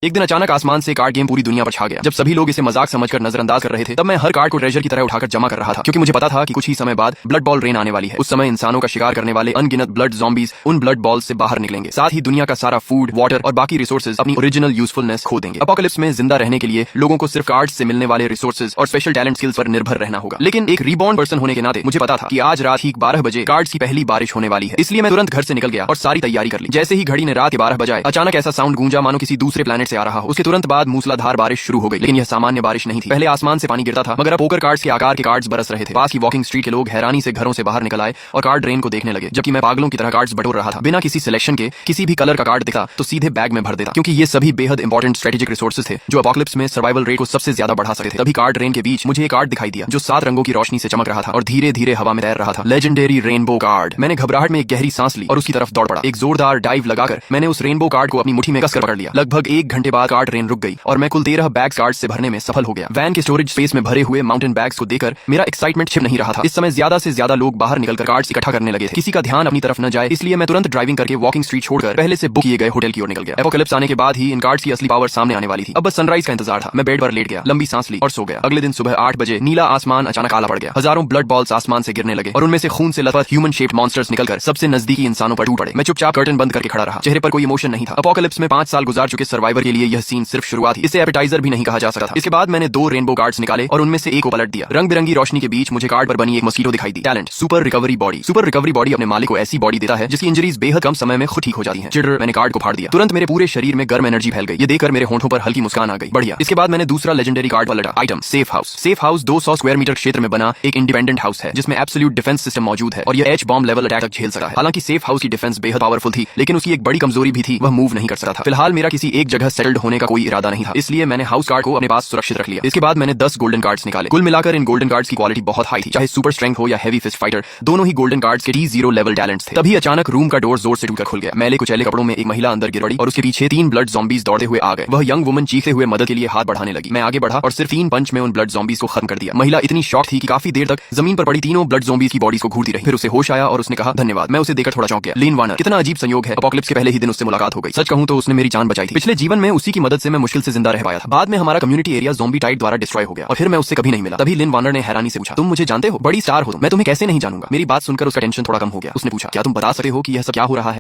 एक दिन अचानक आसमान से कार्ड गेम पूरी दुनिया पर छा गया। जब सभी लोग इसे मजाक समझकर नजरअंदाज कर रहे थे, तब मैं हर कार्ड को ट्रेजर की तरह उठाकर जमा कर रहा था, क्योंकि मुझे पता था कि कुछ ही समय बाद ब्लड बॉल रेन आने वाली है। उस समय इंसानों का शिकार करने वाले अनगिनत ब्लड ज़ॉम्बीज उन ब्लड बॉल से बाहर निकलेंगे। साथ ही दुनिया का सारा फूड, वाटर और बाकी रिसोर्सेज अपनी ओरिजिनल यूजफुलनेस खो देंगे। अपोकलिप्स में जिंदा रहने के लिए लोगों को सिर्फ कार्ड से मिलने वाले रिसोर्सेज और स्पेशल टैलेंट स्किल्स पर निर्भर रहना होगा। लेकिन एक रीबॉर्न पर्सन होने के नाते मुझे पता था कि आज रात ठीक 12 बजे कार्ड्स की पहली बारिश होने वाली है। इसलिए मैं तुरंत घर से निकल गया और सारी तैयारी कर ली। जैसे ही घड़ी ने रात के 12 बजाए, अचानक ऐसा साउंड गूंजा मानो किसी दूसरे प्लेनेट से आ रहा हो। उसके तुरंत बाद मूसलाधार बारिश शुरू हो गई। लेकिन यह सामान्य बारिश नहीं थी। पहले आसमान से पानी गिरता था, मगर अब पोकर कार्ड्स के आकार के कार्ड्स बरस रहे थे। पास की वॉकिंग स्ट्रीट के लोग हैरानी से घरों से बाहर निकल आए और कार्ड रेन को देखने लगे, जबकि मैं पागलों की तरह कार्ड्स बटोर रहा था। बिना किसी सिलेक्शन के किसी भी कलर का कार्ड दिखा तो सीधे बैग में भर देता, क्योंकि ये सभी बेहद इंपॉर्टेंट स्ट्रेटेजिक रिसोर्सेज थे जो अपोकलिप्स में सर्वाइवल रेट को सबसे ज्यादा बढ़ा सकते थे। तभी कार्ड रेन के बीच मुझे एक कार्ड दिखाई दिया जो 7 रंगों की रोशनी से चमक रहा था और धीरे धीरे हवा में तैर रहा था। Legendary rainbow card. मैंने घबराहट में एक गहरी सांस ली और उसकी तरफ दौड़ पड़ा। एक जोरदार डाइव लगाकर मैंने उस रेनबो कार्ड को अपनी मुट्ठी में कसकर पकड़ लिया। लगभग 1 घंटे बाद कार्ड रेन रुक गई और मैं कुल 13 बैग्स कार्ड से भरने में सफल हो गया। वैन के स्टोरेज स्पेस में भरे हुए माउंटेन बैग्स को देखकर मेरा एक्साइटमेंट छिप नहीं रहा था। इस समय ज्यादा से ज्यादा लोग बाहर निकलकर कार्ड्स इकट्ठा करने लगे थे। किसी का ध्यान अपनी तरफ न जाए, इसलिए मैं तुरंत ड्राइविंग करके वॉकिंग स्ट्रीट छोड़कर पहले से बुक किए गए होटल की ओर निकल गया। एपोकलिप्स आने के बाद ही इन कार्ड्स की असली पावर सामने आने वाली थी। अब बस सनराइज का इंतजार था। मैं बेड पर लेट गया, लंबी सांस ली और सो गया। अगले दिन सुबह 8 बजे नीला आसमान अचानक काला पड़ गया। हजारों ब्लड बॉल्स आसमान से गिरने लगे और उनमें से खून से लथपथ ह्यूमन शेप्ड मॉन्स्टर्स निकलकर सबसे नजदीकी इंसानों पर टूट पड़े। मैं चुपचाप कर्टन बंद करके खड़ा रहा। चेहरे पर कोई इमोशन नहीं था। अपोकलिप्स में 5 साल गुजार चुके सर्वाइवर के लिए यह सीन सिर्फ शुरुआत थी। इसे एपेटाइजर भी नहीं कहा जा सकता था। इसके बाद मैंने 2 रेनबो कार्ड्स निकाले और उनमें से एक को पलट दिया। रंग बिरंगी रोशनी के बीच मुझे कार्ड पर बनी एक मस्कीटो दिखाई दी। Talent super recovery body. Super recovery body अपने मालिक को ऐसी बॉडी देता है जिसकी इंजरीज बेहद कम समय में खुद ठीक हो जाती हैं। चिढ़, मैंने कार्ड को फाड़ दिया। तुरंत मेरे पूरे शरीर में गर्म एनर्जी फैल गई। ये देखकर मेरे होंठों पर हल्की मुस्कान आ गई। बढ़िया। इसके बाद मैंने दूसरा लेजेंडरी कार्ड पलटा। Item safe house. Safe house 200 square metre क्षेत्र में बना एक इंडिपेंडेंट हाउस है जिसमें एब्सोल्यूट डिफेंस सिस्टम मौजूद है और यह एच बॉम्ब लेवल अटैक तक झेल सकता है। हालांकि सेफ हाउस की डिफेंस बेहद पावरफुल थी, लेकिन उसकी एक बड़ी कमजोरी भी थी, वह मूव नहीं कर सकता था। फिलहाल मेरा किसी एक जगह सेटल्ड होने का कोई इरादा नहीं था, इसलिए मैंने हाउस कार्ड को अपने पास सुरक्षित रख लिया। इसके बाद मैंने 10 गोल्डन कार्ड्स निकाले। कुल मिलाकर इन गोल्डन कार्ड्स की क्वालिटी बहुत हाई थी। चाहे सुपर स्ट्रेंथ हो या हेवी फिस्ट फाइटर, दोनों ही गोल्डन कार्ड्स के T0 लेवल टैलेंट्स थे। तभी अचानक रूम का डोर जोर से टूटकर खुल गया। मैले कुचैले कपड़ों में एक महिला अंदर गिर पड़ी और उसके पीछे 3 ब्लड ज़ॉम्बीज दौड़ते हुए आ गए। वह यंग वुमन चीखते हुए मदद के लिए हाथ बढ़ाने लगी। मैं आगे बढ़ा और सिर्फ 3 पंच में उन ब्लड ज़ॉम्बीज को खत्म कर दिया। महिला इतनी शॉक थी कि काफी देर तक जमीन पर पड़ी तीनों ब्लड ज़ॉम्बीज की बॉडीज को घूरती रही। फिर उसे होश आया और उसने कहा धन्यवाद। मैं उसे देखकर थोड़ा चौंक गया। लिन वार्नर। कितना अजीब संयोग है, अपोकलिप्स के पहले ही दिन उससे मुलाकात हो गई। सच कहूं तो उसने मेरी जान बचाई थी। पिछले जीवन में उसी की मदद से मैं मुश्किल से जिंदा रह पाया था। बाद में हमारा कम्युनिटी एरिया ज़ॉम्बी टाइड द्वारा डिस्ट्रॉय हो गया और फिर मैं उससे कभी नहीं मिला। तभी लिन वार्नर ने हैरानी से पूछा, तुम मुझे जानते हो? बड़ी स्टार हो तुम। मैं तुम्हें कैसे नहीं जानूंगा। मेरी बात सुनकर उसका टेंशन थोड़ा कम हो गया। उसने पूछा, क्या तुम बता सकते हो कि यह सब क्या हो रहा है?